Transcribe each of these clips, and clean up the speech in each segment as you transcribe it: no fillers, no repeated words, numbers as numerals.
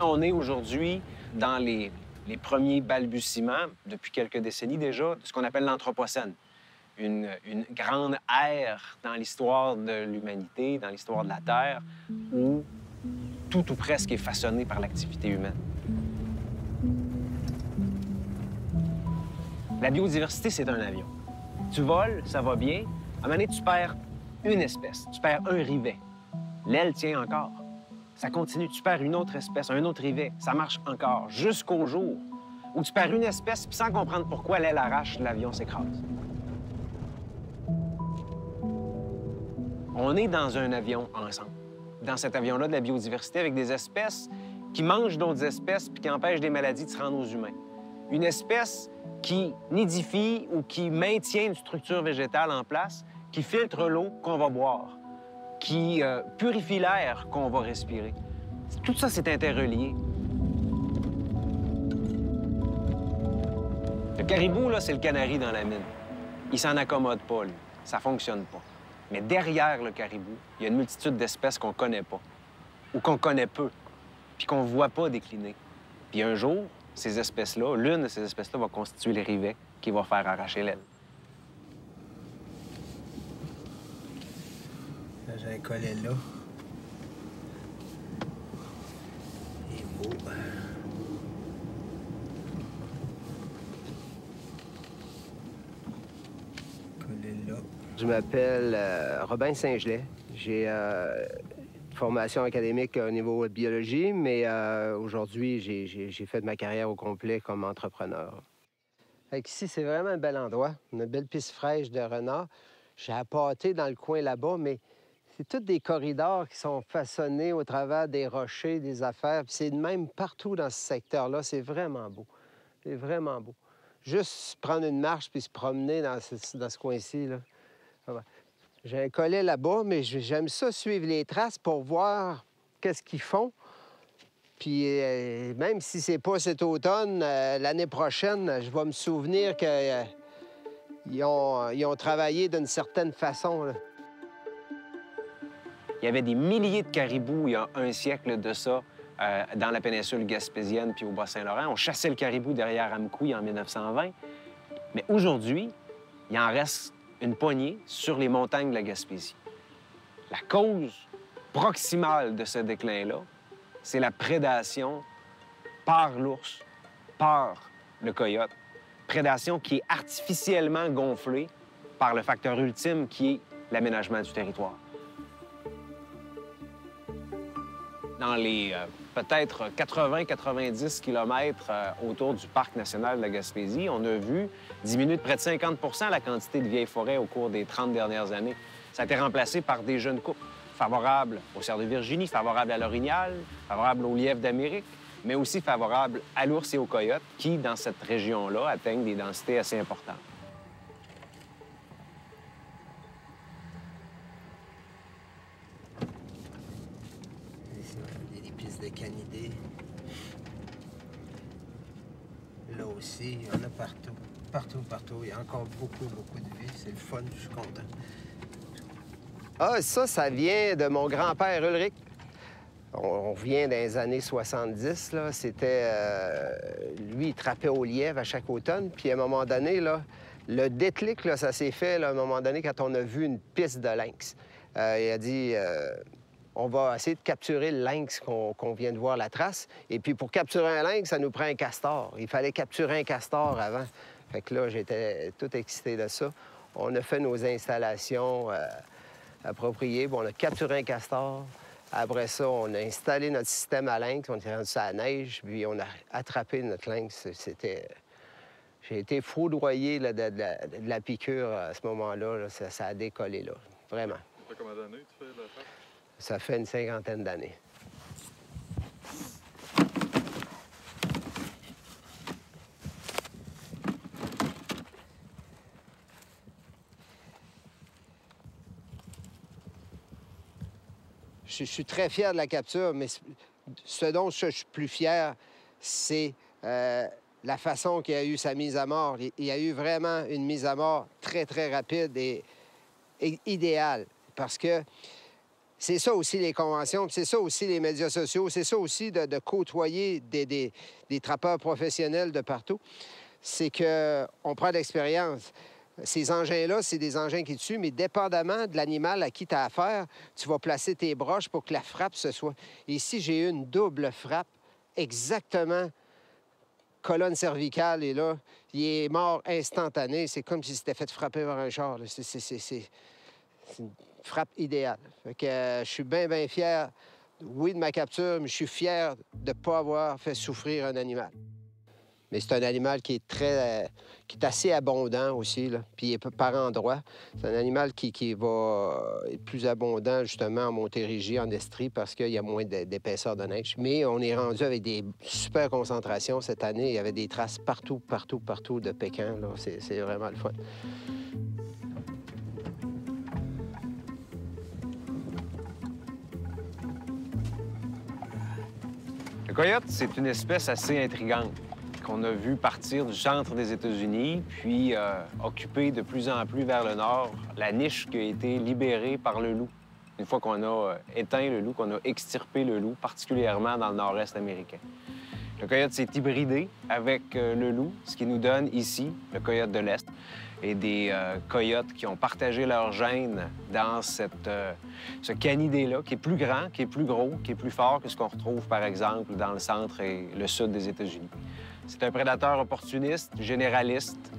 On est aujourd'hui dans les premiers balbutiements, depuis quelques décennies déjà, de ce qu'on appelle l'Anthropocène. Une grande ère dans l'histoire de l'humanité, dans l'histoire de la Terre, où tout ou presque est façonné par l'activité humaine. La biodiversité, c'est un avion. Tu voles, ça va bien. À un moment donné, tu perds une espèce, tu perds un rivet. L'aile tient encore. Ça continue, tu perds une autre espèce, un autre rivet, ça marche encore, jusqu'au jour où tu perds une espèce, puis sans comprendre pourquoi l'aile arrache, l'avion s'écrase. On est dans un avion ensemble. Dans cet avion-là de la biodiversité, avec des espèces qui mangent d'autres espèces puis qui empêchent des maladies de se rendre aux humains. Une espèce qui nidifie ou qui maintient une structure végétale en place, qui filtre l'eau qu'on va boire, qui purifie l'air qu'on va respirer. Tout ça, c'est interrelié. Le caribou, là, c'est le canari dans la mine. Il s'en accommode pas, lui. Ça fonctionne pas. Mais derrière le caribou, il y a une multitude d'espèces qu'on connaît pas, ou qu'on connaît peu, puis qu'on voit pas décliner. Puis un jour, ces espèces-là, l'une de ces espèces-là va constituer les rivets qui va faire arracher l'aile. Là, j'ai un collet là. Il est beau. Collet là. Je m'appelle Robin Saint-Gelais. J'ai une formation académique au niveau de biologie, mais aujourd'hui, j'ai fait ma carrière au complet comme entrepreneur. Ici, c'est vraiment un bel endroit. Une belle piste fraîche de renard. J'ai appâté dans le coin là-bas, mais c'est tous des corridors qui sont façonnés au travers des rochers, des affaires. Puis c'est de même partout dans ce secteur-là. C'est vraiment beau. C'est vraiment beau. Juste prendre une marche puis se promener dans ce coin-ci, là. J'ai un collet là-bas, mais j'aime ça suivre les traces pour voir qu'est-ce qu'ils font. Puis même si c'est pas cet automne, l'année prochaine, je vais me souvenir qu'ils ont travaillé d'une certaine façon, là. Il y avait des milliers de caribous il y a un siècle de ça dans la péninsule gaspésienne puis au Bas-Saint-Laurent. On chassait le caribou derrière Amkoui en 1920. Mais aujourd'hui, il en reste une poignée sur les montagnes de la Gaspésie. La cause proximale de ce déclin-là, c'est la prédation par l'ours, par le coyote. Prédation qui est artificiellement gonflée par le facteur ultime qui est l'aménagement du territoire. Dans les peut-être 80-90 km autour du parc national de la Gaspésie, on a vu diminuer de près de 50 la quantité de vieilles forêts au cours des 30 dernières années. Ça a été remplacé par des jeunes couples favorables au cerf de Virginie, favorables à l'orignal, favorables au lièvre d'Amérique, mais aussi favorables à l'ours et au coyote qui, dans cette région-là, atteignent des densités assez importantes. De canidés. Là aussi, il y en a partout. Partout. Il y a encore beaucoup de vie. C'est le fun, je suis content. Ah, ça vient de mon grand-père Ulrich. On vient des années 70, là. C'était... lui, il trappait au lièvre à chaque automne. Puis à un moment donné, là, le déclic, là, ça s'est fait, là, à un moment donné, quand on a vu une piste de lynx. Il a dit... on va essayer de capturer le lynx qu'on vient de voir la trace. Et puis, pour capturer un lynx, ça nous prend un castor. Il fallait capturer un castor avant. Fait que là, j'étais tout excité de ça. On a fait nos installations appropriées. Bon, on a capturé un castor. Après ça, on a installé notre système à lynx. On est rendu sur la neige, puis on a attrapé notre lynx. C'était... J'ai été foudroyé là, de la piqûre à ce moment-là. Là. Ça a décollé, là. Vraiment. Ça fait combien d'années que tu fais la chasse? Ça fait une 50aine d'années. Je suis très fier de la capture, mais ce dont je suis plus fier, c'est la façon qu'il y a eu sa mise à mort. Il y a eu vraiment une mise à mort très, très rapide et idéale. Parce que C'est ça aussi les conventions, puis c'est ça aussi les médias sociaux, c'est ça aussi de côtoyer des trappeurs professionnels de partout. C'est qu'on prend de l'expérience. Ces engins-là, c'est des engins qui tuent, mais dépendamment de l'animal à qui tu as affaire, tu vas placer tes broches pour que la frappe se soit. Ici, j'ai eu une double frappe, exactement colonne cervicale, et là, il est mort instantané. C'est comme s'il s'était fait frapper par un char. C'est une frappe idéale. Fait que, je suis bien, bien fier, oui, de ma capture, mais je suis fier de ne pas avoir fait souffrir un animal. Mais c'est un animal qui est assez abondant aussi, là. Puis il est par endroits. C'est un animal qui va être plus abondant, justement, en Montérégie, en Estrie, parce qu'il y a moins d'épaisseur de neige. Mais on est rendu avec des super concentrations cette année. Il y avait des traces partout, partout, partout de Pékin, là. C'est vraiment le fun. Le coyote, c'est une espèce assez intrigante qu'on a vu partir du centre des États-Unis, puis occuper de plus en plus vers le nord la niche qui a été libérée par le loup. Une fois qu'on a éteint le loup, qu'on a extirpé le loup, particulièrement dans le nord-est américain. Le coyote s'est hybridé avec le loup, ce qui nous donne ici le coyote de l'Est et des coyotes qui ont partagé leur gène dans ce canidé-là, qui est plus grand, qui est plus gros, qui est plus fort que ce qu'on retrouve, par exemple, dans le centre et le sud des États-Unis. C'est un prédateur opportuniste, généraliste,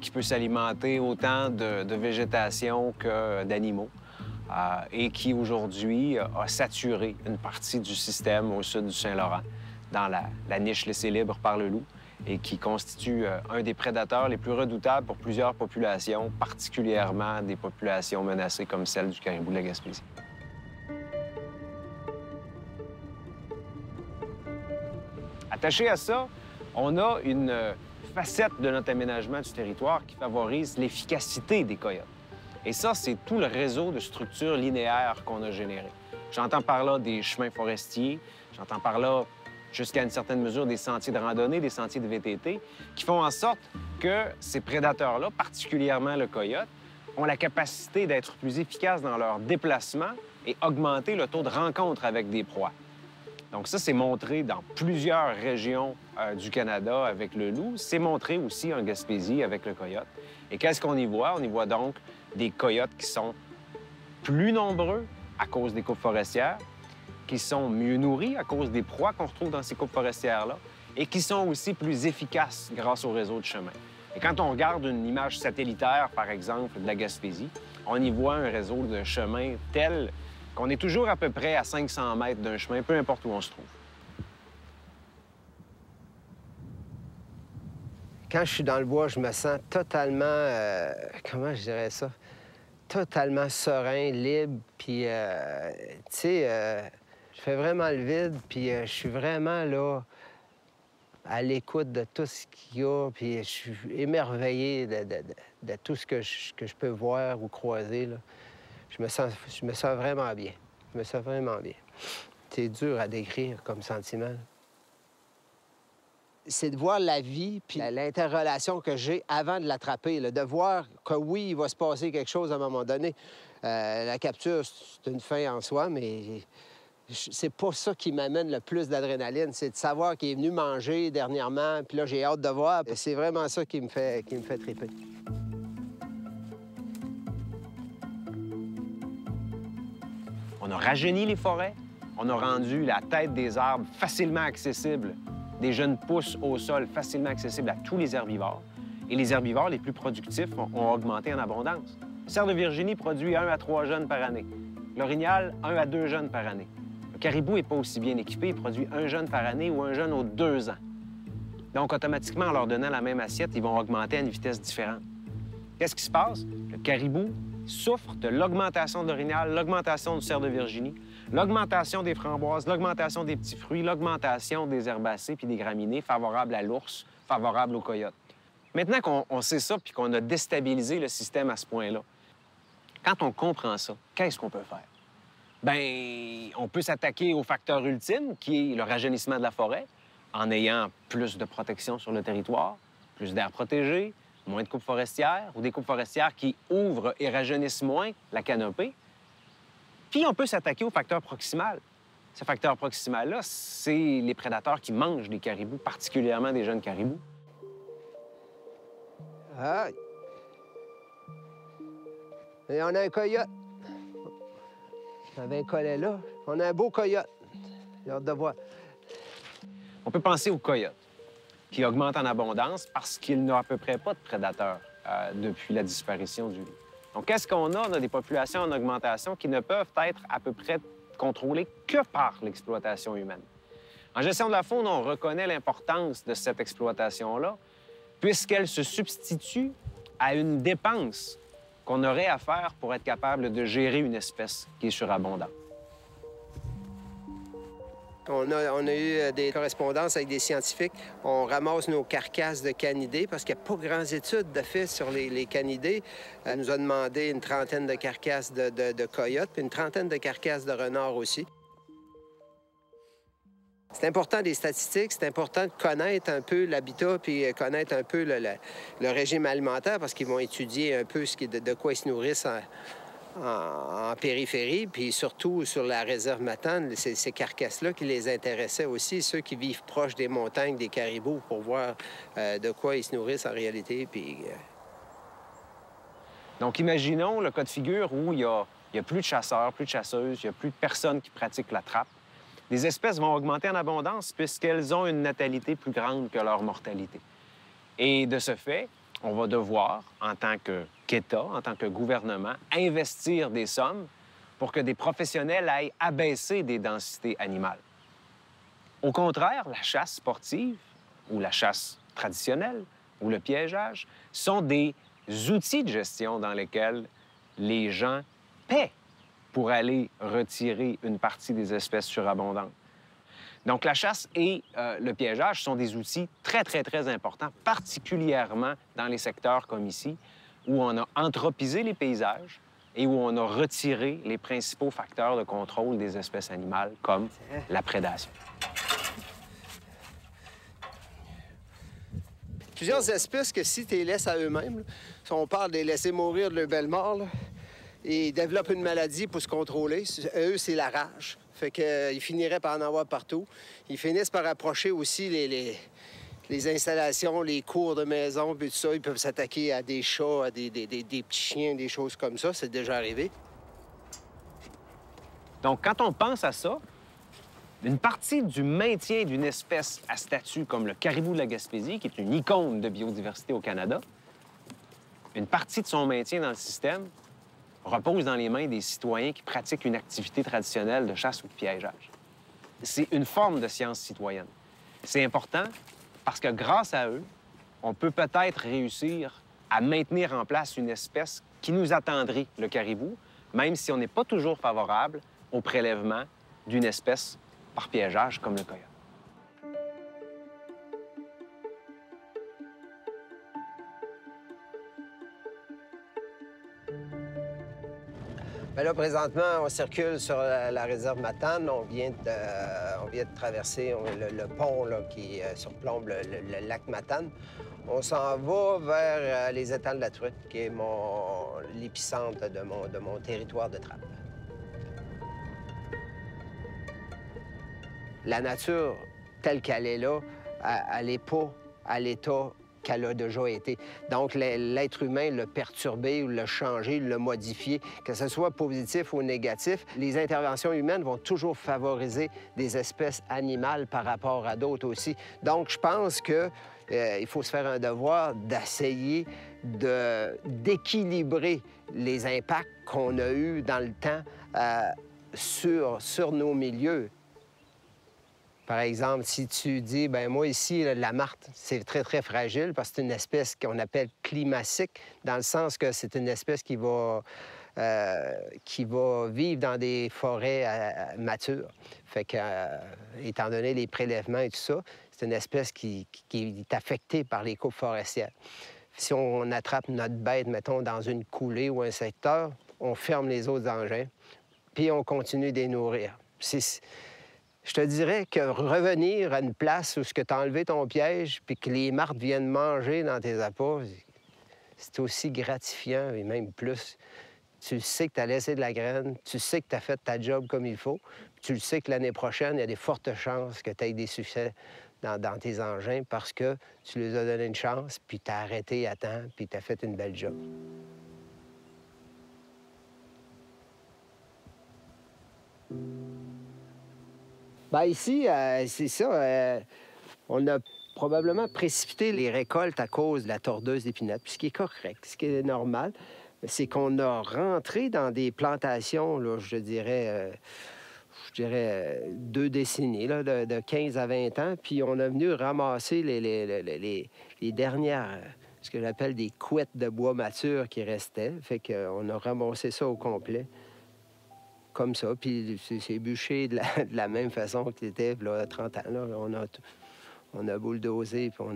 qui peut s'alimenter autant de végétation que d'animaux, et qui, aujourd'hui, a saturé une partie du système au sud du Saint-Laurent, dans la niche laissée libre par le loup, et qui constitue un des prédateurs les plus redoutables pour plusieurs populations, particulièrement des populations menacées comme celle du caribou de la Gaspésie. Attaché à ça, on a une facette de notre aménagement du territoire qui favorise l'efficacité des coyotes. Et ça, c'est tout le réseau de structures linéaires qu'on a généré. J'entends par là des chemins forestiers, j'entends par là, jusqu'à une certaine mesure, des sentiers de randonnée, des sentiers de VTT, qui font en sorte que ces prédateurs-là, particulièrement le coyote, ont la capacité d'être plus efficaces dans leur déplacement et augmenter le taux de rencontre avec des proies. Donc ça, c'est montré dans plusieurs régions du Canada avec le loup. C'est montré aussi en Gaspésie avec le coyote. Et qu'est-ce qu'on y voit? On y voit donc des coyotes qui sont plus nombreux à cause des coupes forestières, qui sont mieux nourris à cause des proies qu'on retrouve dans ces coupes forestières-là, et qui sont aussi plus efficaces grâce au réseau de chemins. Et quand on regarde une image satellitaire, par exemple, de la Gaspésie, on y voit un réseau de chemins tel qu'on est toujours à peu près à 500 mètres d'un chemin, peu importe où on se trouve. Quand je suis dans le bois, je me sens totalement, comment je dirais ça? Totalement serein, libre, puis, tu sais, je fais vraiment le vide, puis je suis vraiment, là, à l'écoute de tout ce qu'il y a, puis je suis émerveillé de tout ce que je peux voir ou croiser, là. Je me sens vraiment bien. Je me sens vraiment bien. C'est dur à décrire comme sentiment. C'est de voir la vie puis l'interrelation que j'ai avant de l'attraper, de voir que oui, il va se passer quelque chose à un moment donné. La capture, c'est une fin en soi, mais c'est pas ça qui m'amène le plus d'adrénaline. C'est de savoir qu'il est venu manger dernièrement, puis là, j'ai hâte de voir. C'est vraiment ça qui me fait triper. On a rajeuni les forêts, on a rendu la tête des arbres facilement accessible, des jeunes pousses au sol facilement accessibles à tous les herbivores. Et les herbivores les plus productifs ont augmenté en abondance. Le cerf de Virginie produit 1 à 3 jeunes par année. L'orignal, 1 à 2 jeunes par année. Le caribou n'est pas aussi bien équipé, il produit 1 jeune par année ou 1 jeune aux 2 ans. Donc, automatiquement, en leur donnant la même assiette, ils vont augmenter à une vitesse différente. Qu'est-ce qui se passe? Le caribou souffre de l'augmentation de l'orignal, l'augmentation du cerf de Virginie, l'augmentation des framboises, l'augmentation des petits fruits, l'augmentation des herbacées puis des graminées favorables à l'ours, favorables aux coyotes. Maintenant qu'on sait ça puis qu'on a déstabilisé le système à ce point-là, quand on comprend ça, qu'est-ce qu'on peut faire? Bien, on peut s'attaquer au facteur ultime, qui est le rajeunissement de la forêt, en ayant plus de protection sur le territoire, plus d'air protégé, moins de coupes forestières ou des coupes forestières qui ouvrent et rajeunissent moins la canopée. Puis on peut s'attaquer au facteur proximal. Ce facteur proximal-là, c'est les prédateurs qui mangent des caribous, particulièrement des jeunes caribous. Ah. Et on a un coyote. On avait un collet là. On a un beau coyote. J'ai hâte de voir. On peut penser au coyote, qui augmente en abondance parce qu'il n'a à peu près pas de prédateurs depuis la disparition du loup. Donc, qu'est-ce qu'on a? On a des populations en augmentation qui ne peuvent être à peu près contrôlées que par l'exploitation humaine. En gestion de la faune, on reconnaît l'importance de cette exploitation-là, puisqu'elle se substitue à une dépense qu'on aurait à faire pour être capable de gérer une espèce qui est surabondante. On a eu des correspondances avec des scientifiques. On ramasse nos carcasses de canidés parce qu'il n'y a pas grandes études de fait sur les canidés. Elle nous a demandé une trentaine de carcasses de coyotes puis une trentaine de carcasses de renards aussi. C'est important des statistiques, c'est important de connaître un peu l'habitat puis connaître un peu le régime alimentaire parce qu'ils vont étudier un peu de quoi ils se nourrissent en périphérie, puis surtout sur la réserve Matane, ces carcasses-là qui les intéressaient aussi, ceux qui vivent proches des montagnes, des caribous, pour voir de quoi ils se nourrissent en réalité. Puis, Donc, imaginons le cas de figure où il y a plus de chasseurs, plus de chasseuses, il n'y a plus de personnes qui pratiquent la trappe. Les espèces vont augmenter en abondance puisqu'elles ont une natalité plus grande que leur mortalité. Et de ce fait, on va devoir, en tant qu'État, en tant que gouvernement, investir des sommes pour que des professionnels aillent abaisser des densités animales. Au contraire, la chasse sportive ou la chasse traditionnelle ou le piégeage sont des outils de gestion dans lesquels les gens paient pour aller retirer une partie des espèces surabondantes. Donc, la chasse et le piégeage sont des outils très, très, très importants, particulièrement dans les secteurs comme ici, où on a anthropisé les paysages et où on a retiré les principaux facteurs de contrôle des espèces animales, comme la prédation. Plusieurs espèces que si tu les laisses à eux-mêmes, là, si on parle de les laisser mourir de leur belle mort, là, ils développent une maladie pour se contrôler. Eux, c'est la rage. Fait qu'ils finiraient par en avoir partout. Ils finissent par approcher aussi les installations, les cours de maison, puis tout ça. Ils peuvent s'attaquer à des chats, à des petits chiens, des choses comme ça. C'est déjà arrivé. Donc, quand on pense à ça, une partie du maintien d'une espèce à statut comme le caribou de la Gaspésie, qui est une icône de biodiversité au Canada, une partie de son maintien dans le système repose dans les mains des citoyens qui pratiquent une activité traditionnelle de chasse ou de piégeage. C'est une forme de science citoyenne. C'est important parce que grâce à eux, on peut peut-être réussir à maintenir en place une espèce qui nous attendrait, le caribou, même si on n'est pas toujours favorable au prélèvement d'une espèce par piégeage comme le coyote. Bien là, présentement, on circule sur la réserve Matane. On vient de traverser le pont là, qui surplombe le lac Matane. On s'en va vers les étangs de la Truite, qui est l'épicentre de mon territoire de trappe. La nature, telle qu'elle est là, elle n'est pas à l'état qu'elle a déjà été. Donc, l'être humain l'a perturbé ou l'a changé, l'a modifié, que ce soit positif ou négatif. Les interventions humaines vont toujours favoriser des espèces animales par rapport à d'autres aussi. Donc, je pense qu'il faut se faire un devoir d'essayer d'équilibrer les impacts qu'on a eus dans le temps sur nos milieux. Par exemple, si tu dis, ben moi ici, la martre, c'est très, très fragile parce que c'est une espèce qu'on appelle climatique, dans le sens que c'est une espèce qui va vivre dans des forêts matures. Fait que, étant donné les prélèvements et tout ça, c'est une espèce qui est affectée par les coupes forestières. Si on attrape notre bête, mettons, dans une coulée ou un secteur, on ferme les autres engins, puis on continue de les nourrir. Je te dirais que revenir à une place où tu as enlevé ton piège puis que les martres viennent manger dans tes appâts, c'est aussi gratifiant et même plus Tu sais que tu as laissé de la graine, tu sais que tu as fait ta job comme il faut, tu le sais que l'année prochaine, il y a des fortes chances que tu aies des succès dans tes engins parce que tu les as donné une chance, puis tu as arrêté à temps, puis tu as fait une belle job. Bien, ici, c'est ça. On a probablement précipité les récoltes à cause de la tordeuse d'épinette, puis ce qui est correct, ce qui est normal, c'est qu'on a rentré dans des plantations, là, je dirais 2 décennies, là, de 15 à 20 ans, puis on est venu ramasser les dernières, ce que j'appelle des couettes de bois mature qui restaient. Fait qu'on a ramassé ça au complet, comme ça, puis c'est bûché de la même façon que c'était, là, 30 ans. Là, on a bulldozé, puis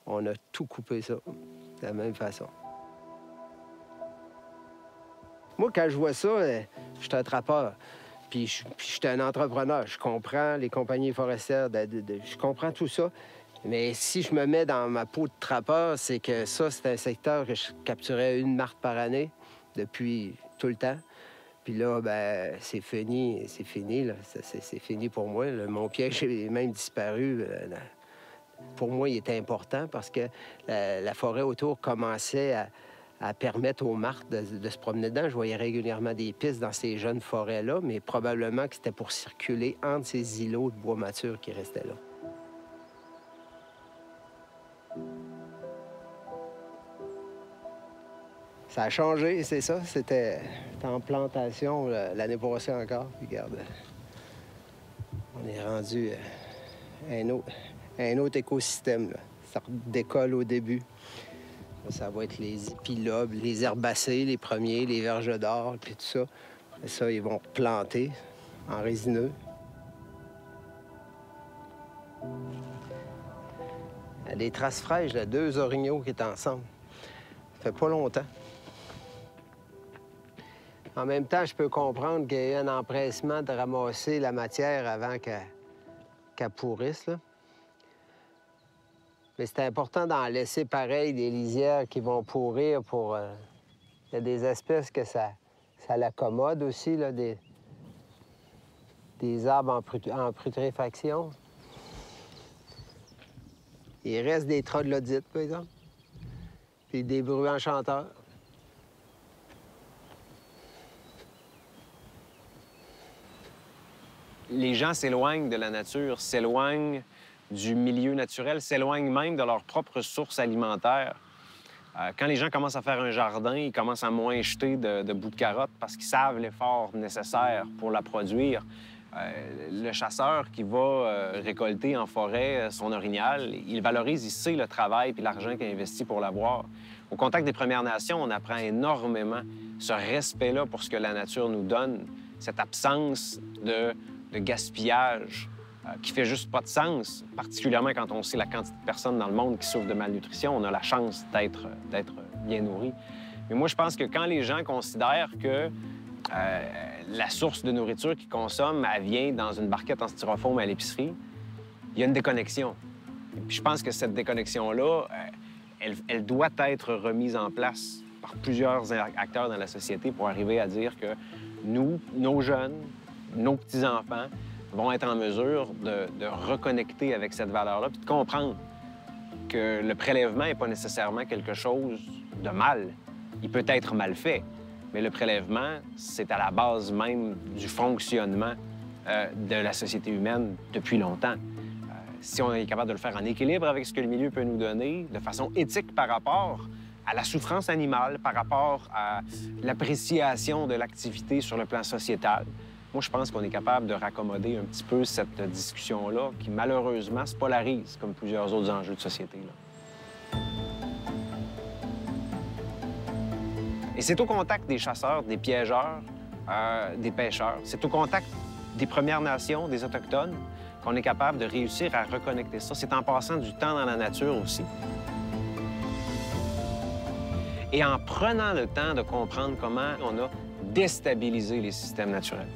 on a tout coupé ça de la même façon. Moi, quand je vois ça, je suis un trappeur. Puis je suis un entrepreneur. Je comprends les compagnies forestières, je comprends tout ça. Mais si je me mets dans ma peau de trappeur, c'est que ça, c'est un secteur que je capturais une martre par année depuis tout le temps. Puis là, ben c'est fini, là. C'est fini pour moi. Là. Mon piège est même disparu. Pour moi, il était important parce que la forêt autour commençait à permettre aux martres de se promener dedans. Je voyais régulièrement des pistes dans ces jeunes forêts-là, mais probablement que c'était pour circuler entre ces îlots de bois mature qui restaient là. Ça a changé, c'est ça. C'était en plantation l'année passée encore. Puis regarde, on est rendu un autre écosystème, là. Ça décolle au début. Ça va être les épilobes, les herbacées, les premiers, les verges d'or, puis tout ça. Et ça, ils vont planter en résineux. Il y a des traces fraîches, là, 2 orignaux qui étaient ensemble. Ça fait pas longtemps. En même temps, je peux comprendre qu'il y ait un empressement de ramasser la matière avant qu'elle pourrisse, là. Mais c'est important d'en laisser pareil des lisières qui vont pourrir pour... Il y a des espèces que ça l'accommode aussi, là, des arbres en putréfaction. Il reste des troglodytes, par exemple, puis des bruants chanteurs. Les gens s'éloignent de la nature, s'éloignent du milieu naturel, s'éloignent même de leurs propres sources alimentaires. Quand les gens commencent à faire un jardin, ils commencent à moins jeter de bouts de carottes parce qu'ils savent l'effort nécessaire pour la produire. Le chasseur qui va récolter en forêt son orignal, il valorise, il sait le travail et l'argent qu'il a investi pour l'avoir. Au contact des Premières Nations, on apprend énormément ce respect-là pour ce que la nature nous donne, cette absence de gaspillage qui fait juste pas de sens, particulièrement quand on sait la quantité de personnes dans le monde qui souffrent de malnutrition. On a la chance d'être bien nourris. Mais moi, je pense que quand les gens considèrent que la source de nourriture qu'ils consomment, elle vient dans une barquette en styrofoam à l'épicerie, il y a une déconnexion. Et puis je pense que cette déconnexion-là, elle doit être remise en place par plusieurs acteurs dans la société pour arriver à dire que nous, nos jeunes, nos petits-enfants vont être en mesure de reconnecter avec cette valeur-là puis de comprendre que le prélèvement n'est pas nécessairement quelque chose de mal. Il peut être mal fait, mais le prélèvement, c'est à la base même du fonctionnement de la société humaine depuis longtemps. Si on est capable de le faire en équilibre avec ce que le milieu peut nous donner, de façon éthique par rapport à la souffrance animale, par rapport à l'appréciation de l'activité sur le plan sociétal, moi, je pense qu'on est capable de raccommoder un petit peu cette discussion-là qui, malheureusement, se polarise comme plusieurs autres enjeux de société, là. Et c'est au contact des chasseurs, des piégeurs, des pêcheurs, c'est au contact des Premières Nations, des Autochtones, qu'on est capable de réussir à reconnecter ça. C'est en passant du temps dans la nature aussi. Et en prenant le temps de comprendre comment on a déstabilisé les systèmes naturels.